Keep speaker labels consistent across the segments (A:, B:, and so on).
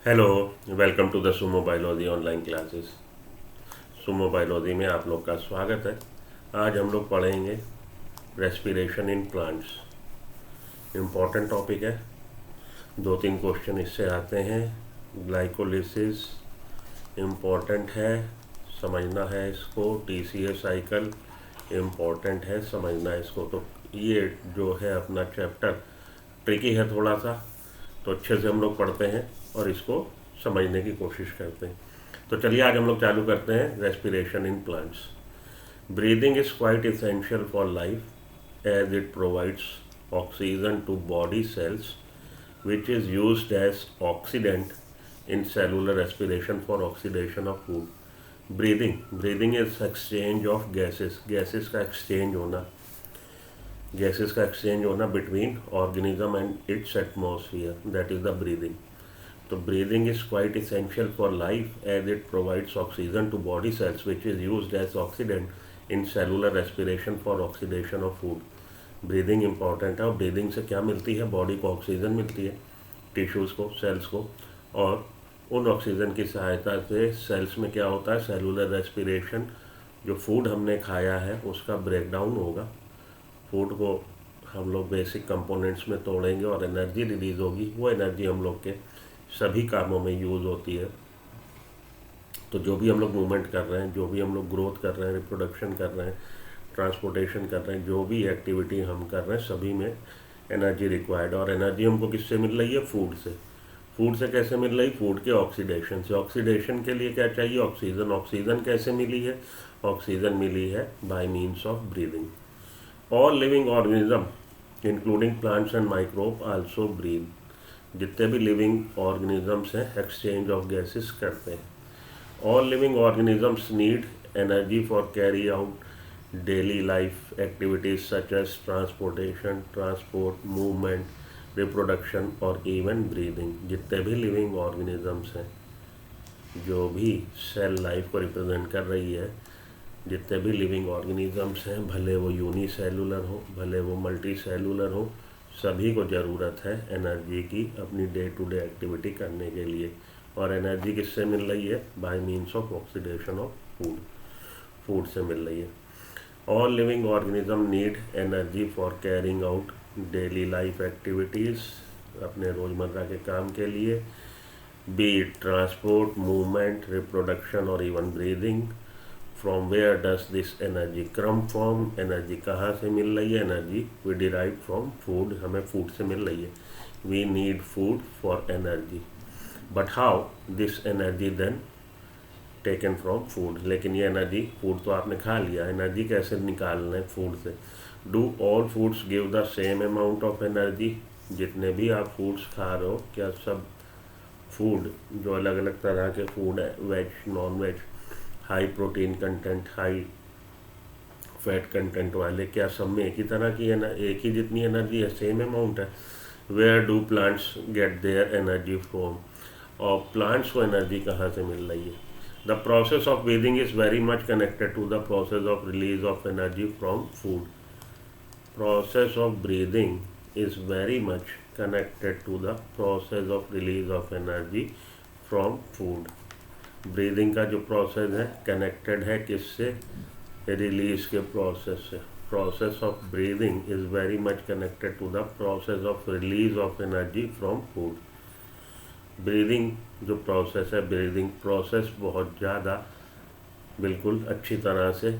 A: Hello. Welcome to the Sumo biology online classes. Sumo biology में आप लोग का स्वागत है। आज हम लोग पढ़ेंगे respiration in plants. Important topic है। दो तीन क्वेश्चन इससे आते हैं। ग्लाइकोलिसिस इम्पॉर्टेंट है, समझना है इसको। टीसीए साइकिल इम्पॉर्टेंट है, समझना है इसको। तो ये जो है अपना चैप्टर ट्रिकी है थोड़ा सा, तो अच्छे से हम लोग पढ़ते हैं और इसको समझने की कोशिश करते हैं। तो चलिए आज हम लोग चालू करते हैं respiration in plants. Breathing is quite essential for life as it provides oxygen to body cells which is used as oxidant in cellular respiration for oxidation of food. Breathing is exchange of gases का exchange होना between organism and its atmosphere, that is the breathing. तो breathing is quite essential for life as it provides oxygen to body cells which is used as oxidant in cellular respiration for oxidation of food. Breathing important है। और breathing से क्या मिलती है? Body को oxygen मिलती है, टिश्यूज़ को, सेल्स को। और उन ऑक्सीजन की सहायता से सेल्स में क्या होता है? Cellular respiration. जो फूड हमने खाया है उसका ब्रेकडाउन होगा। फूड को हम लोग बेसिक कंपोनेंट्स में तोड़ेंगे और एनर्जी रिलीज़ होगी। वो एनर्जी हम लोग के सभी कामों में यूज़ होती है। तो जो भी हम लोग मूवमेंट कर रहे हैं, जो भी हम लोग ग्रोथ कर रहे हैं, रिप्रोडक्शन कर रहे हैं, ट्रांसपोर्टेशन कर रहे हैं, जो भी एक्टिविटी हम कर रहे हैं, सभी में एनर्जी रिक्वायर्ड। और एनर्जी हमको किससे मिल रही है? फूड से। फूड से कैसे मिल रही? फूड के ऑक्सीडेशन से। ऑक्सीडेशन के लिए क्या चाहिए? ऑक्सीजन। ऑक्सीजन कैसे मिली है? ऑक्सीजन मिली है bye means of breathing. All living organism including plants and microbe also breathe. जितने भी लिविंग ऑर्गेनिजम्स हैं एक्सचेंज ऑफ गैसेस करते हैं। All living organisms need energy for carry out daily life activities such as transportation, transport, movement, reproduction और even breathing। जितने भी living organisms हैं, जो भी सेल लाइफ को रिप्रेजेंट कर रही है, जितने भी लिविंग ऑर्गेनिजम्स हैं, भले वो यूनिसेलुलर हो, भले वो मल्टी सेलुलर हो, सभी को ज़रूरत है एनर्जी की अपनी डे टू डे एक्टिविटी करने के लिए। और एनर्जी किससे मिल रही है? Bye means of oxidation of food. Food से मिल रही है। All living organisms need energy for carrying out daily life activities, अपने रोज़मर्रा के काम के लिए, be it transport, movement, reproduction और even breathing। From where does this energy come from? Energy कहाँ से मिल रही है? Energy we derive from food, हमें फूड से मिल रही है। We need food for energy, but how this energy then taken from food? लेकिन ये एनर्जी, फूड तो आपने खा लिया, एनर्जी कैसे निकालना है फूड से? Do all foods give the same amount of energy? जितने भी आप फूड्स खा रहे हो, क्या सब फूड, जो अलग अलग तरह के फूड है, veg, non veg, high protein content, high fat content वाले, क्या सब में एक ही तरह की एक ही जितनी एनर्जी है? सेम अमाउंट है। Where do plants get their energy from? और प्लांट्स को एनर्जी कहाँ से मिल रही है? The process of breathing is very much connected to the process of release of energy from food. Process of breathing is very much connected to the process of release of energy from food. Breathing का जो process है connected है किससे? Release के process से। Process of breathing is very much connected to the process of release of energy from food. Breathing जो process है, breathing process बहुत ज़्यादा बिल्कुल अच्छी तरह से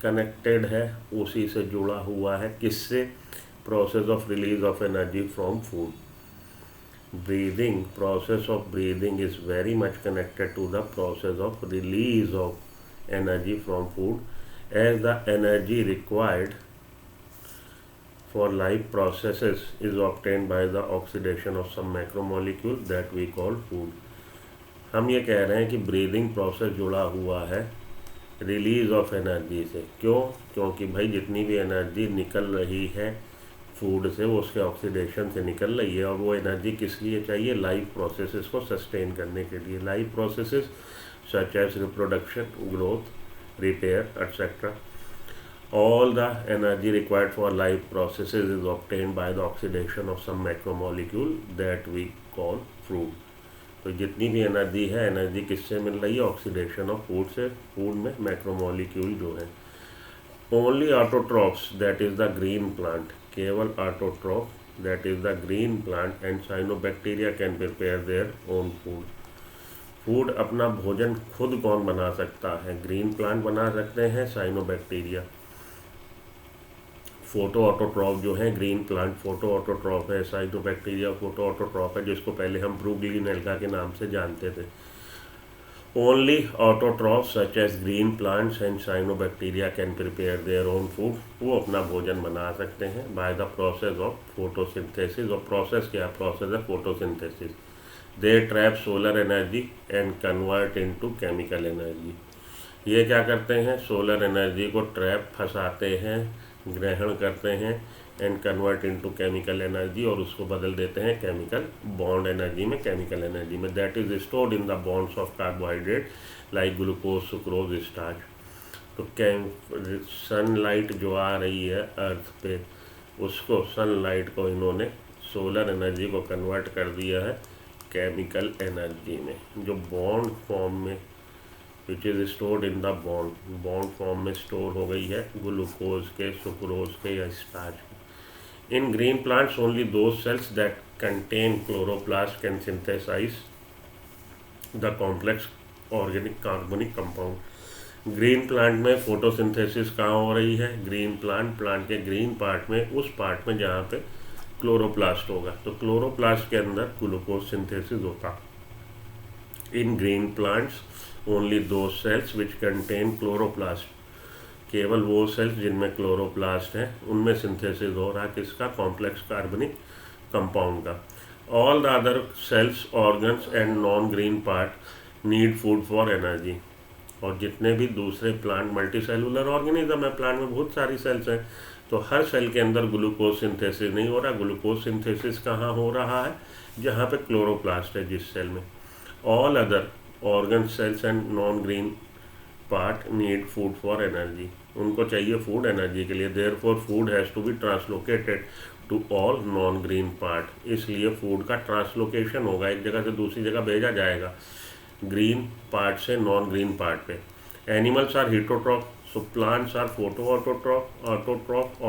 A: कनेक्टेड है, उसी से जुड़ा हुआ है। किससे? Process of release of energy from food. Breathing, process of breathing is very much connected to the process of release of energy from food as the energy required for life processes is obtained by the oxidation of some macromolecule that we call food। हम ये कह रहे हैं कि breathing process जुड़ा हुआ है release of energy से। क्यों? क्योंकि भाई जितनी भी एनर्जी निकल रही है फूड से, वो उसके ऑक्सीडेशन से निकल रही है। और वो एनर्जी किस लिए चाहिए? लाइफ प्रोसेसेस को सस्टेन करने के लिए। Life processes such as reproduction, growth, repair etcetera. All the energy required for life processes is obtained by the oxidation of some macromolecule that we call food। तो जितनी भी एनर्जी है, energy किससे मिल रही है? ऑक्सीडेशन ऑफ फूड से। Food में मैक्रोमोलिक्यूल जो है। Only autotrophs that is the green plant, केवल autotroph that is the green plant and cyanobacteria can prepare their own food. Food अपना भोजन खुद कौन बना सकता है? ग्रीन प्लांट बना सकते हैं, साइनोबैक्टीरिया। फोटो ऑटोट्रॉफ जो है, ग्रीन प्लांट फोटो ऑटोट्रॉफ है, साइनोबैक्टीरिया फोटो ऑटोट्रॉफ है, जिसको पहले हम ब्रूगलीन एल्गा के नाम से जानते थे। Only autotroph such as green plants and cyanobacteria can prepare their own food. वो अपना भोजन बना सकते हैं by the process of photosynthesis. और प्रोसेस क्या? प्रोसेस है photosynthesis. They trap solar energy and convert into chemical energy. ये क्या करते हैं? सोलर एनर्जी को ट्रैप, फंसाते हैं, ग्रहण करते हैं, and convert into chemical energy, और उसको बदल देते हैं केमिकल बॉन्ड एनर्जी में, केमिकल एनर्जी में। That is stored in the bonds of carbohydrate like glucose, sucrose, starch. तो सनलाइट जो आ रही है अर्थ पे, उसको सनलाइट को इन्होंने सोलर एनर्जी को कन्वर्ट कर दिया है केमिकल एनर्जी में, जो बॉन्ड फॉर्म में which is stored in the bond form में स्टोर हो गई है ग्लूकोज के, सुक्रोज के या स्टार्च के। In green plants only those cells that contain chloroplast can synthesise the complex organic carbonic compound. Green plant में फोटोसिंथेसिस कहाँ हो रही है? ग्रीन प्लांट के ग्रीन पार्ट में, उस पार्ट में जहाँ पे क्लोरोप्लास्ट होगा। तो क्लोरोप्लास्ट के अंदर ग्लूकोज सिंथेसिस होता। इन ग्रीन प्लांट्स ओनली दो सेल्स विच कंटेन क्लोरोप्लास्ट, केवल वो सेल्स जिनमें क्लोरोप्लास्ट है, उनमें सिंथेसिस हो रहा है किसका? कॉम्प्लेक्स कार्बनिक कंपाउंड का। All the other sales, organs and non green part need food for energy. और जितने भी दूसरे प्लांट, मल्टीसेलुलर ऑर्गेनिज्म है, प्लांट में बहुत सारी सेल्स हैं, तो हर सेल के अंदर ग्लूकोज सिंथेसिस नहीं हो रहा। ग्लूकोज सिंथेसिस कहाँ हो रहा है? जहाँ पे क्लोरोप्लास्ट है, जिस सेल में। All other organ cells and non green part need food for energy, उनको चाहिए फूड एनर्जी के लिए। Therefore food has to be translocated to all non green part, इसलिए फूड का ट्रांसलोकेशन होगा, एक जगह से दूसरी जगह भेजा जाएगा, ग्रीन पार्ट से नॉन ग्रीन पार्ट पे। Animals are heterotroph, so plants are photoautotroph.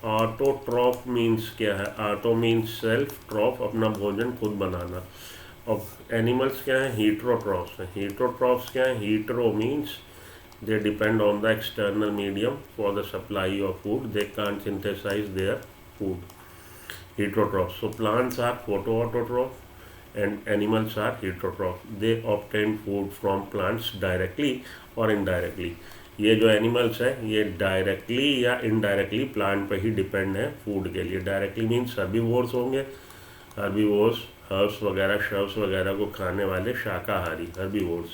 A: Autotroph means क्या है? ऑटो मीन्स सेल्फ, ट्रॉफ अपना भोजन खुद बनाना। और एनिमल्स क्या है? हीट्रोट्रॉफ्स हैं। हीट्रोट्रॉफ्स क्या है? Hetero means they depend on the external medium for the supply of food, they can't synthesise their food. Heterotrophs, so plants are photoautotroph and animals are heterotroph. They obtain food from plants directly और indirectly. ये जो animals है, ये directly या indirectly plant पे ही depend है food के लिए। डायरेक्टली मीन्स हर्बीवोर्स होंगे, हर्बीवोर्स हर्ब्स वगैरह, शर्ब्स वगैरह को खाने वाले शाकाहारी हर्बीवोर्स,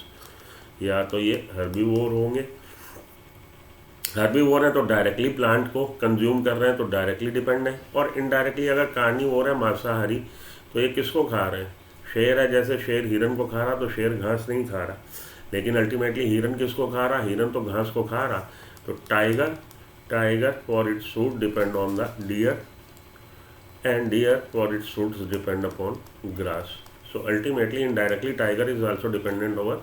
A: या तो ये हर्बीवोर होंगे। हर्बीवोर है तो डायरेक्टली प्लांट को कंज्यूम कर रहे हैं, तो डायरेक्टली डिपेंड है। और इनडायरेक्टली अगर कार्निवोर है, मांसाहारी, तो ये किसको खा रहे हैं? शेर है, जैसे शेर हिरन को खा रहा, तो शेर घास नहीं खा रहा, लेकिन अल्टीमेटली हिरन किसको खा रहा? हिरन तो घास को खा रहा। तो tiger for its food depend on the deer, and deer for its foods depend upon grass. So ultimately, indirectly, tiger is also dependent over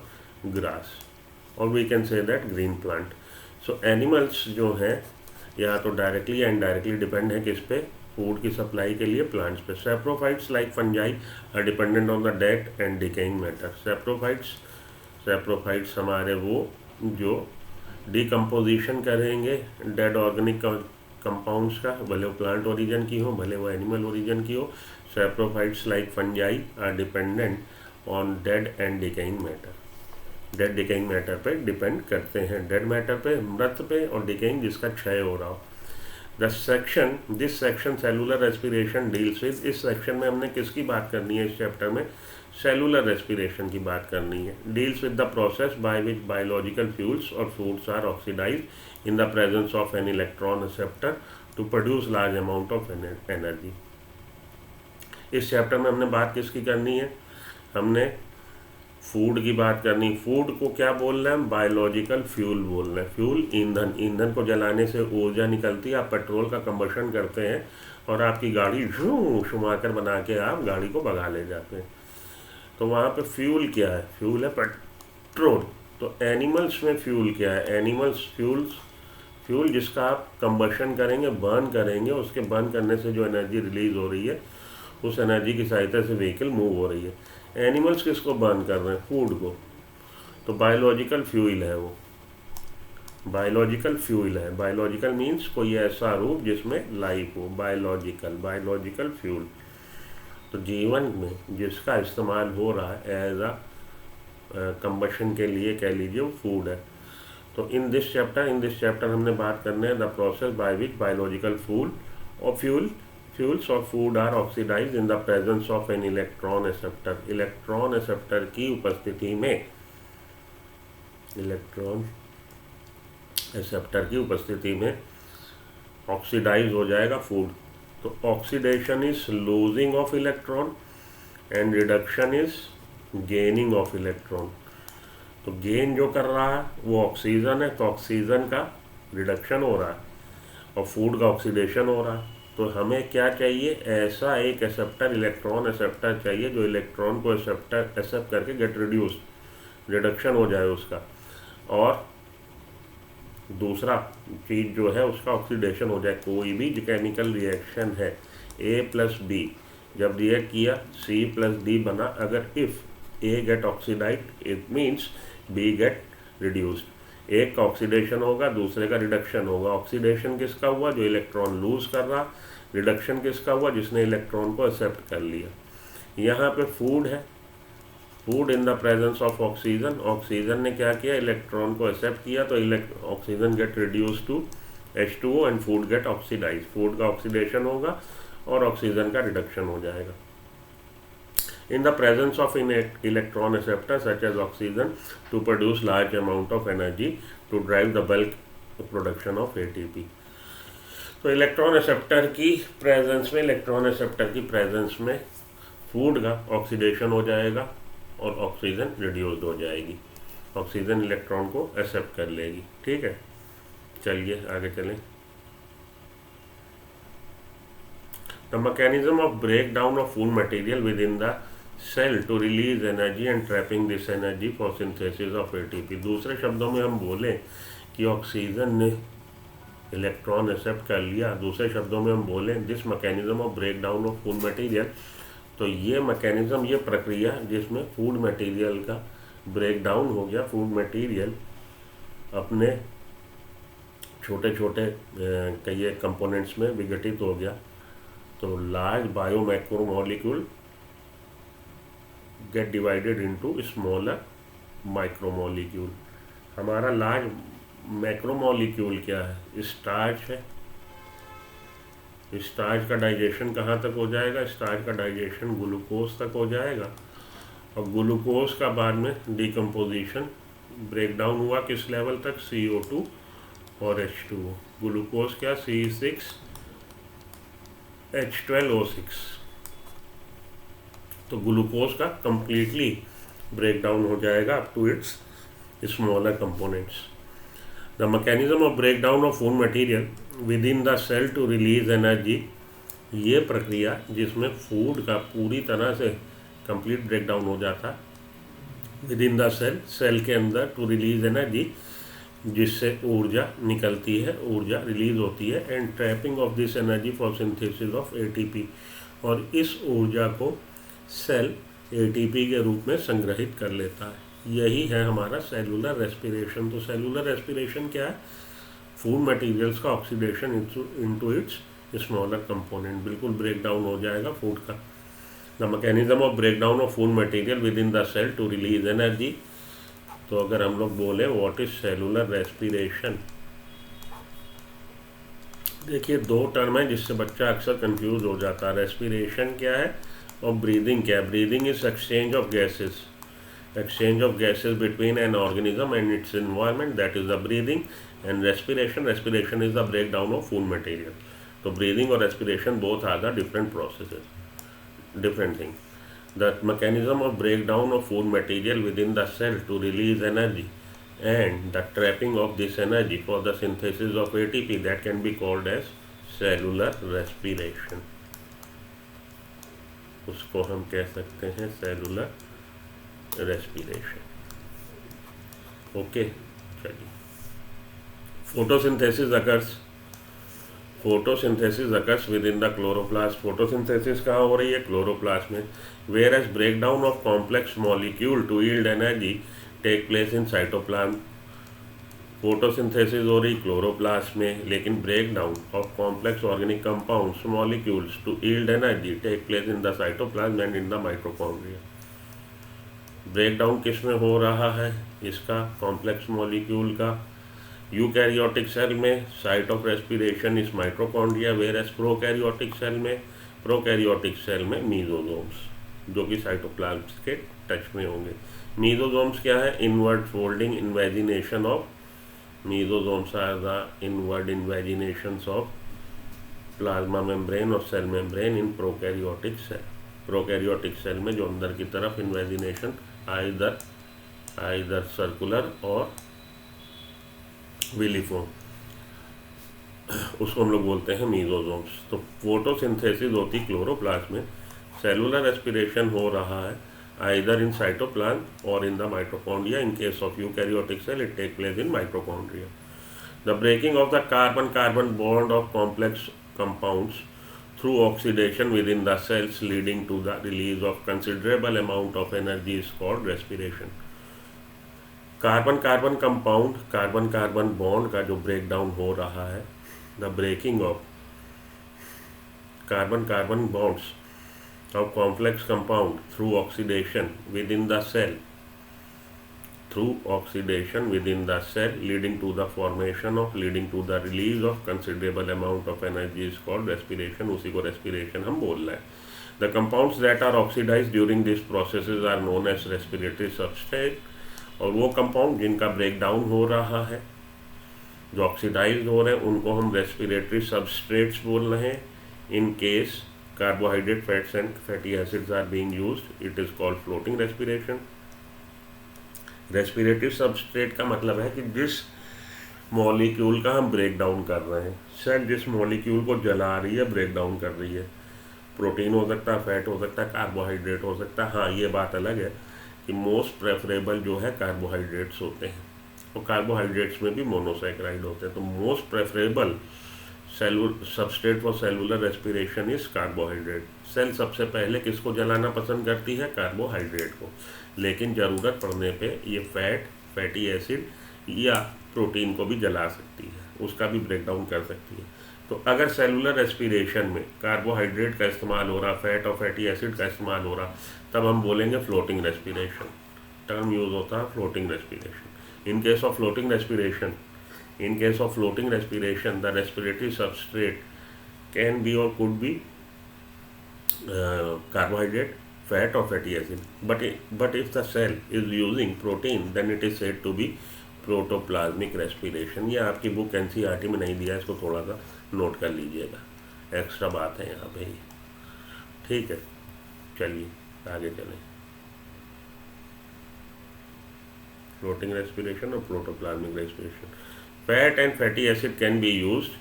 A: grass, or we can say that green plant. So animals जो हैं, या तो directly या indirectly depend है किस पे? Food की supply के लिए प्लांट्स पे। Saprophytes like fungi are dependent on the dead and decaying matter. Saprophytes हमारे वो जो डिकम्पोजिशन करेंगे डेड ऑर्गेनिक कंपाउंड्स का, भले वो प्लांट ओरिजिन की हो, भले वो एनिमल ओरिजिन की हो। Saprophytes like fungi are dependent on dead and decaying matter. Dead decaying matter पे डिपेंड करते हैं, डेड मैटर पे, मृत पे, और डिकेइंग जिसका क्षय हो रहा हो। This section cellular respiration deals with. इस सेक्शन में हमने किसकी बात करनी है? इस चैप्टर में सेलुलर रेस्पिरेशन की बात करनी है। Deals with the process by which biological fuels और foods are oxidised in the presence of an electron receptor to produce large amount of energy। इस चैप्टर में हमने बात किसकी करनी है? हमने फूड की बात करनी। फूड को क्या बोल रहे हैं? बायोलॉजिकल फ्यूल बोल रहे हैं। फ्यूल ईंधन, ईंधन को जलाने से ऊर्जा निकलती है। आप पेट्रोल का कंबशन करते हैं और आपकी गाड़ी शुमाकर बना के आप गाड़ी को भगा ले जाते हैं। तो वहाँ पे फ्यूल क्या है? फ्यूल है पेट्रोल। तो एनिमल्स में फ्यूल क्या है? एनिमल्स फ्यूल जिसका आप कंबशन करेंगे, बर्न करेंगे, उसके बर्न करने से जो एनर्जी रिलीज हो रही है, उस एनर्जी की सहायता से व्हीकल मूव हो रही है। एनिमल्स किसको बर्न कर रहे हैं? फूड को। तो बायोलॉजिकल फ्यूल है वो, बायोलॉजिकल फ्यूल है। बायोलॉजिकल मीन्स कोई ऐसा रूप जिसमें लाइफ हो, बायोलॉजिकल फ्यूल। तो जीवन में जिसका इस्तेमाल हो रहा है एज अ कंबशन के लिए, कह लीजिए, वो फूड है। तो इन दिस चैप्टर हमने बात करने हैं the process by which biological fuels और food are oxidise in the presence of an electron acceptor. Electron acceptor की उपस्थिति में, इलेक्ट्रॉन एक्सेप्टर की उपस्थिति में ऑक्सीडाइज हो जाएगा फूड। तो oxidation is losing of electron and reduction is gaining of electron. तो गेन जो कर रहा है वो ऑक्सीजन है, तो ऑक्सीजन का रिडक्शन हो रहा है और फूड का ऑक्सीडेशन हो रहा है। तो हमें क्या चाहिए? ऐसा एक एक्सेप्टर, इलेक्ट्रॉन एक्सेप्टर चाहिए जो इलेक्ट्रॉन को एक्सेप्ट करके गेट रिड्यूस, रिडक्शन हो जाए उसका, और दूसरा चीज़ जो है उसका ऑक्सीडेशन हो जाए। कोई भी केमिकल रिएक्शन है, A+B जब रिएक्ट किया C+D बना, अगर if A get oxidised it means B get reduced. एक का ऑक्सीडेशन होगा, दूसरे का रिडक्शन होगा। ऑक्सीडेशन किसका हुआ? जो इलेक्ट्रॉन लूज कर रहा। रिडक्शन किसका हुआ? जिसने इलेक्ट्रॉन को एक्सेप्ट कर लिया। यहाँ पे फूड है, food in the presence of oxygen. Oxygen ने क्या किया? इलेक्ट्रॉन को एक्सेप्ट किया, तो oxygen get reduce to H2O and food get oxidise. Food का ऑक्सीडेशन होगा और ऑक्सीजन का रिडक्शन हो जाएगा। In the presence of electron acceptor such as oxygen to produce large amount of energy to drive the bulk production of ATP। तो electron acceptor की presence में food का ऑक्सीडेशन हो जाएगा और ऑक्सीजन रिड्यूस्ड हो जाएगी। ऑक्सीजन इलेक्ट्रॉन को एक्सेप्ट कर लेगी। ठीक है, चलिए आगे चलें। The mechanism of breakdown of food material within the cell to release energy and trapping this energy for synthesis of ATP। दूसरे शब्दों में हम बोलें कि ऑक्सीजन ने इलेक्ट्रॉन एक्सेप्ट कर लिया, दूसरे शब्दों में हम बोलें this mechanism of breakdown of food material. तो ये मैकेनिज्म, ये प्रक्रिया जिसमें फूड मटेरियल का ब्रेकडाउन हो गया, फूड मटेरियल अपने छोटे छोटे कई कंपोनेंट्स में विघटित हो गया। तो large bio macromolecule gate divided into smaller micromolecule. हमारा लार्ज मैक्रोमोलिक्यूल क्या है? स्टार्च है। स्टार्च का डाइजेशन कहाँ तक हो जाएगा? स्टार्च का डाइजेशन ग्लूकोज तक हो जाएगा, और ग्लूकोज का बाद में डिकम्पोजिशन, ब्रेकडाउन हुआ किस लेवल तक? CO2 और H2O। ग्लूकोज क्या? C6H12O6। तो ग्लूकोज का कंप्लीटली ब्रेकडाउन हो जाएगा up to its smaller components. The mechanism of breakdown of food material within the cell to release energy. ये प्रक्रिया जिसमें फूड का पूरी तरह से कंप्लीट ब्रेकडाउन हो जाता है विद इन द सेल के अंदर, टू रिलीज एनर्जी, जिससे ऊर्जा निकलती है, ऊर्जा रिलीज होती है, and trapping of this energy for synthesis of ATP। और इस ऊर्जा को सेल ATP के रूप में संग्रहित कर लेता है। यही है हमारा सेलुलर रेस्पिरेशन। तो सेलुलर रेस्पिरेशन क्या है? फूड मटेरियल्स का oxidation into its smaller component, बिल्कुल ब्रेकडाउन हो जाएगा फूड का। The mechanism of breakdown of food material within the cell to release energy. तो अगर हम लोग बोले व्हाट इज सेलुलर रेस्पिरेशन, देखिए दो टर्म है जिससे बच्चा अक्सर कंफ्यूज हो जाता है। रेस्पिरेशन क्या है और ब्रीदिंग क्या है? Breathing is exchange of gases, exchange of gases between an organism and its environment, that is the breathing, and respiration is the breakdown of food material. So breathing or respiration both are the different processes, different things. The mechanism of breakdown of food material within the cell to release energy and the trapping of this energy for the synthesis of ATP, that can be called as cellular respiration। उसको हम कह सकते हैं cellular respiration. Okay, चलिए. Photosynthesis occurs within the chloroplast. Photosynthesis कहाँ हो रही है? क्लोरोप्लास्ट में. Whereas breakdown of complex molecule to yield energy take place in cytoplasm. Photosynthesis हो रही क्लोरोप्लास्ट में, लेकिन breakdown of complex organic compounds molecules to yield energy take place in the cytoplasm and in the mitochondria. Breakdown किस में हो रहा है इसका? कॉम्प्लेक्स मॉलिक्यूल का. यूकैरियोटिक सेल में साइट ऑफ रेस्पिरेशन इस माइटोकॉन्ड्रिया, वेयरएस प्रोकैरियोटिक सेल में मीजोजोम्स, जो कि साइटोप्लाज्म के टच में होंगे. मीजोजोम्स क्या है? Inward folding invagination of. Mesosomes are the inward invaginations of plasma membrane और cell membrane in prokaryotic cell. Prokaryotic cell में जो अंदर की तरफ invagination either circular और villiform, उसको हम लोग बोलते हैं मीजोजोम्स. तो फोटोसिंथेसिस होती क्लोरोप्लास्ट में, सेलुलर रेस्पिरेशन हो रहा है either in cytoplasm or in the mitochondria. In case of eukaryotic cell, it takes place in mitochondria. The breaking of the carbon-carbon bond of complex compounds through oxidation within the cells, leading to the release of considerable amount of energy, is called respiration. Carbon-carbon compound, carbon-carbon bond का जो breakdown हो रहा है, the breaking of carbon-carbon bonds of complex compound through oxidation within the cell, leading to the release of considerable amount of energy, is called respiration. उसी को respiration हम बोल रहे हैं. The compounds that are oxidized during these processes are known as respiratory substrate. और वो compound जिनका breakdown हो रहा है, जो ऑक्सीडाइज हो रहे हैं, उनको हम रेस्पिरेटरी सबस्ट्रेट्स बोल रहे हैं. In case carbohydrate, fats and fatty acids are being used, it is called floating respiration. Respiratory substrate का मतलब है कि जिस मॉलिक्यूल का हम ब्रेक डाउन कर रहे हैं, सेल जिस मॉलिक्यूल को जला रही है, ब्रेक डाउन कर रही है. प्रोटीन हो सकता है, फैट हो सकता है, कार्बोहाइड्रेट हो सकता है. हाँ, ये बात अलग है कि मोस्ट प्रेफरेबल जो है कार्बोहाइड्रेट्स होते हैं, और कार्बोहाइड्रेट्स में भी मोनोसैकेराइड होते हैं. तो most preferable substrate for cellular respiration is carbohydrate. Cell सबसे पहले किसको जलाना पसंद करती है? कार्बोहाइड्रेट को. लेकिन ज़रूरत पड़ने पे ये फैटी एसिड या प्रोटीन को भी जला सकती है, उसका भी ब्रेकडाउन कर सकती है. तो अगर सेलुलर रेस्पिरेशन में कार्बोहाइड्रेट का इस्तेमाल हो रहा, फैट और फैटी एसिड का इस्तेमाल हो रहा, तब हम बोलेंगे फ्लोटिंग रेस्पिरेशन. टर्म यूज होता है floating respiration. In case of floating respiration, the respiratory substrate can be or could be carbohydrate, fat or fatty acid. But if the cell is using protein, then it is said to be protoplasmic respiration. ये आपकी book NCERT में नहीं दिया, इसको थोड़ा सा note कर लीजिएगा, एक्स्ट्रा बात है यहाँ पे ही. ठीक है, चलिए आगे चलें. फ्लोटिंग रेस्पिरेशन और protoplasmic respiration. Fat and fatty acid can be used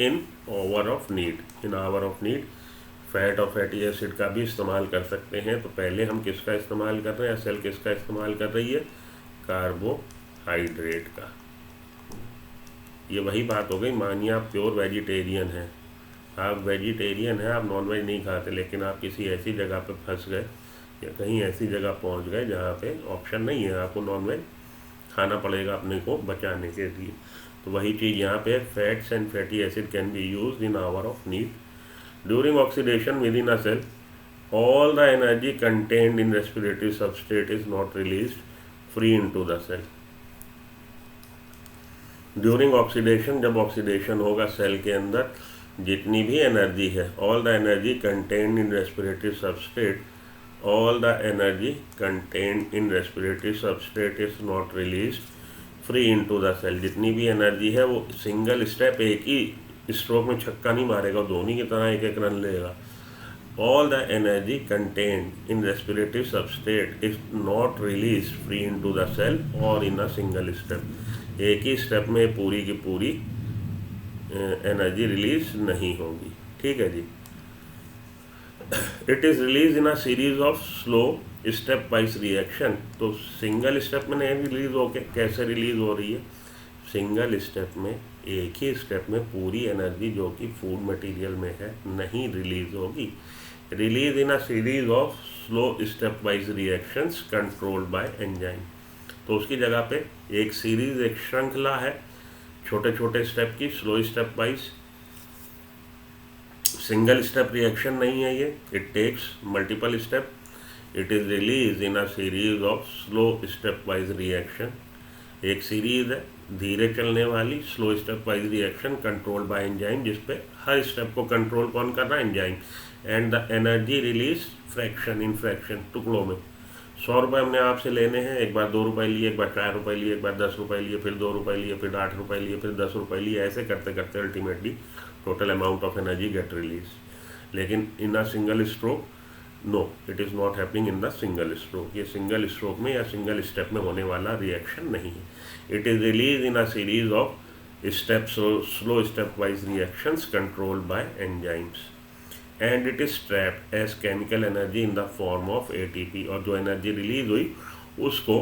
A: in hour of need. Fat और फैटी एसिड का भी इस्तेमाल कर सकते हैं. तो पहले हम किसका इस्तेमाल कर रहे हैं? सेल किसका इस्तेमाल कर रही है? कार्बोहाइड्रेट का. ये वही बात हो गई. मानिए आप प्योर वेजिटेरियन हैं, आप वेजिटेरियन हैं, आप नॉनवेज नहीं खाते, लेकिन आप किसी ऐसी जगह पे फंस गए या कहीं ऐसी जगह पहुंच गए जहाँ पे ऑप्शन नहीं है, आपको नॉनवेज खाना पड़ेगा अपने को बचाने के लिए. तो वही चीज़ यहाँ पे, fats and fatty acid can be used in hour of need. During oxidation within a cell, all the energy contained in respiratory substrate is not released free into the cell. During oxidation, जब oxidation होगा cell के अंदर, जितनी भी energy है, all the energy contained in respiratory substrate, all the energy contained in respiratory substrate is not released free into the cell. जितनी भी energy है वो सिंगल स्टेप, एक ही स्ट्रोक में छक्का नहीं मारेगा, धोनी की तरह एक एक रन लेगा. all the energy contained in respiratory substrate is not released free into the cell or in a single step. एक ही स्टेप में पूरी की पूरी एनर्जी रिलीज नहीं होगी. ठीक है जी. It is release in a series of slow stepwise reaction. तो सिंगल स्टेप में नहीं रिलीज हो के कैसे रिलीज हो रही है, सिंगल स्टेप में एक ही स्टेप में पूरी एनर्जी जो कि फूड मटेरियल में है नहीं रिलीज होगी। Release in a series of slow stepwise reactions controlled by enzyme. तो उसकी जगह पे एक सीरीज, एक श्रृंखला है छोटे छोटे स्टेप की, slow stepwise. Single step reaction नहीं है ये, it takes multiple step. It is release in a series of slow stepwise reaction. एक सीरीज है धीरे चलने वाली slow stepwise reaction controlled by enzyme, जिसपे हर स्टेप को कंट्रोल कौन कर रहा है, enzyme. And the energy release fraction in fraction, टुकड़ों में। 100 रुपये हमने आपसे लेने हैं, एक बार 2 रुपये लिए, एक बार 4 रुपये लिए, एक बार 10 रुपये लिए, फिर 2 रुपये लिए, फिर 8 रुपये लिए, फिर 10 रुपये लिए, ऐसे करते करते ultimately total amount of energy get release. लेकिन in a single stroke no, it is not happening in the single stroke. ये सिंगल स्ट्रोक में या सिंगल स्टेप में होने वाला रिएक्शन नहीं है। It is release in a series of step slow stepwise reactions controlled by enzymes and it is trapped as chemical energy in the form of ATP. और जो energy release हुई उसको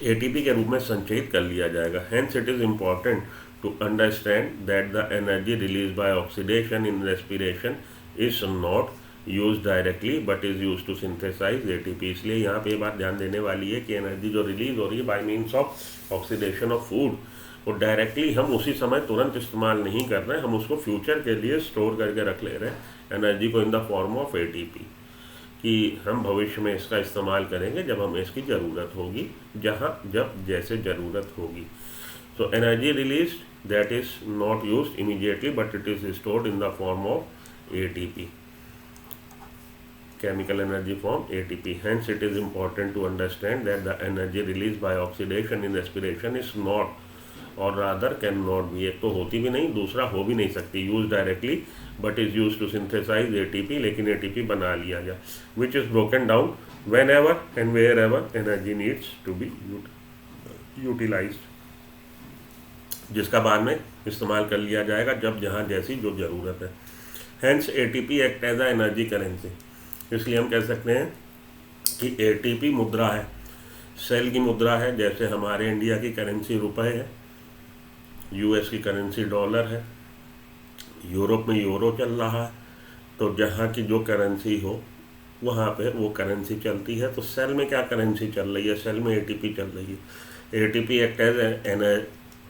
A: ATP के रूप में संचयित कर लिया जाएगा। Hence it is important to understand that the energy release by oxidation in respiration is not use directly but is use to synthesise ATP. इसलिए यहाँ पे ये बात ध्यान देने वाली है कि एनर्जी जो रिलीज हो रही है bye means of oxidation of food, वो डायरेक्टली हम उसी समय तुरंत इस्तेमाल नहीं कर रहे हैं, हम उसको फ्यूचर के लिए स्टोर करके रख ले रहे हैं एनर्जी को इन द फॉर्म ऑफ एटीपी, कि हम भविष्य में इसका इस्तेमाल करेंगे जब हमें इसकी ज़रूरत होगी, जहाँ जब जैसे ज़रूरत होगी। So energy release that is not use immediately but it is stored in the form of ATP, chemical energy form ATP. Hence it is important to understand that the energy released by oxidation in respiration is not और rather can not be, एक तो होती भी नहीं, दूसरा हो भी नहीं सकती use directly but is use to synthesise ATP, लेकिन एटीपी बना लिया गया which is broken down whenever and wherever energy needs to be utilise, जिसका बाद में इस्तेमाल कर लिया जाएगा जब जहाँ जैसी जो ज़रूरत है। Hence ATP act as a energy currency. इसलिए हम कह सकते हैं कि एटीपी मुद्रा है, सेल की मुद्रा है। जैसे हमारे इंडिया की करेंसी रुपए है, यूएस की करेंसी डॉलर है, यूरोप में यूरो चल रहा है, तो जहाँ की जो करेंसी हो वहाँ पे वो करेंसी चलती है। तो सेल में क्या करेंसी चल रही है, सेल में एटीपी चल रही है। ATP act as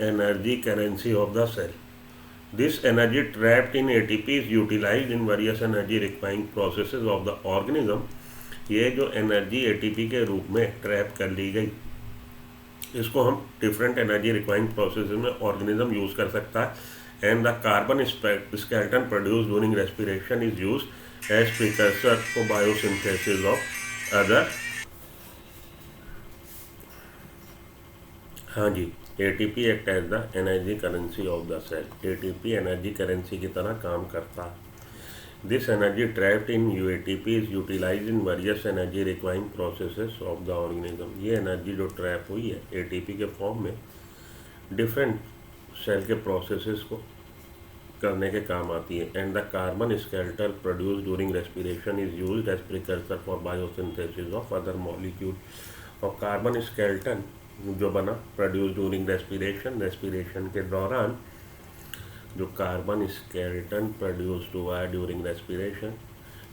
A: energy currency of the cell. This energy trapped in ATP is utilized in various energy requiring processes of the organism। ये जो एनर्जी एटीपी के रूप में ट्रैप कर ली गई, इसको हम डिफरेंट एनर्जी रिक्वायरिंग प्रोसेस में ऑर्गेनिज्म यूज कर सकता है। And the carbon skeleton produce during respiration is use as precursor for biosynthesis of other. हाँ जी, ATP act as the energy currency of the cell. ATP energy currency की तरह काम करता है। दिस एनर्जी ट्रैप्ड इन यूएटीपी is utilise in various energy requiring processes of the organism. ये energy जो ट्रैप हुई है एटीपी के फॉर्म में डिफरेंट सेल के प्रोसेसेस को करने के काम आती है। And the carbon skeleton produce during respiration is used as precursor for biosynthesis of other molecule. और कार्बन स्केलेटन जो बना प्रोड्यूस ड्यूरिंग रेस्पिरेशन, रेस्पिरेशन के दौरान जो कार्बन स्केलेटन प्रोड्यूस हुआ है during respiration,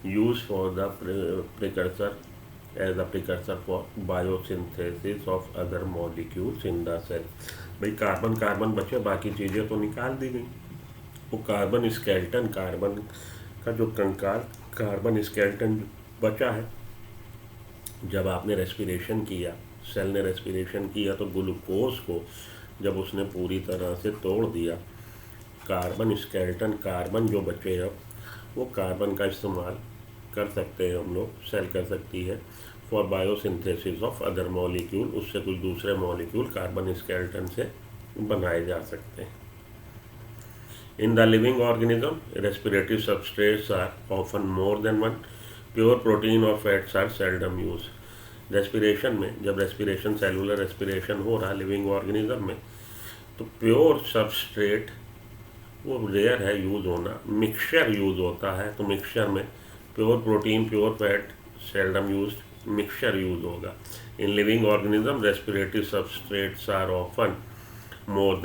A: use for the precursor as a precursor for biosynthesis of other molecules in the cell. भाई carbon carbon बचे, बाकी चीज़ें तो निकाल दी गई। वो कार्बन स्केलेटन, कार्बन का जो कंकाल कार्बन स्केलेटन बचा है, जब आपने रेस्पिरेशन किया, सेल ने रेस्पिरेशन किया, तो ग्लूकोज को जब उसने पूरी तरह से तोड़ दिया, कार्बन स्केलेटन कार्बन जो बचे अब वो कार्बन का इस्तेमाल कर सकते हैं हम लोग, सेल कर सकती है for biosynthesis of other molecule. उससे कुछ दूसरे मॉलिक्यूल कार्बन स्केलेटन से बनाए जा सकते हैं। In the living organism respiratory substrates are often more than one. Pure protein और fats are seldom use. Respiration में जब रेस्पिरेशन सेलुलर रेस्पिरेशन हो रहा लिविंग ऑर्गेनिज्म में, तो प्योर सबस्ट्रेट वो रेयर है यूज़ होना, मिक्सचर यूज़ होता है। तो मिक्सचर में pure protein pure fat seldom used, mixture use होगा. In living organism, respiratory substrates are often more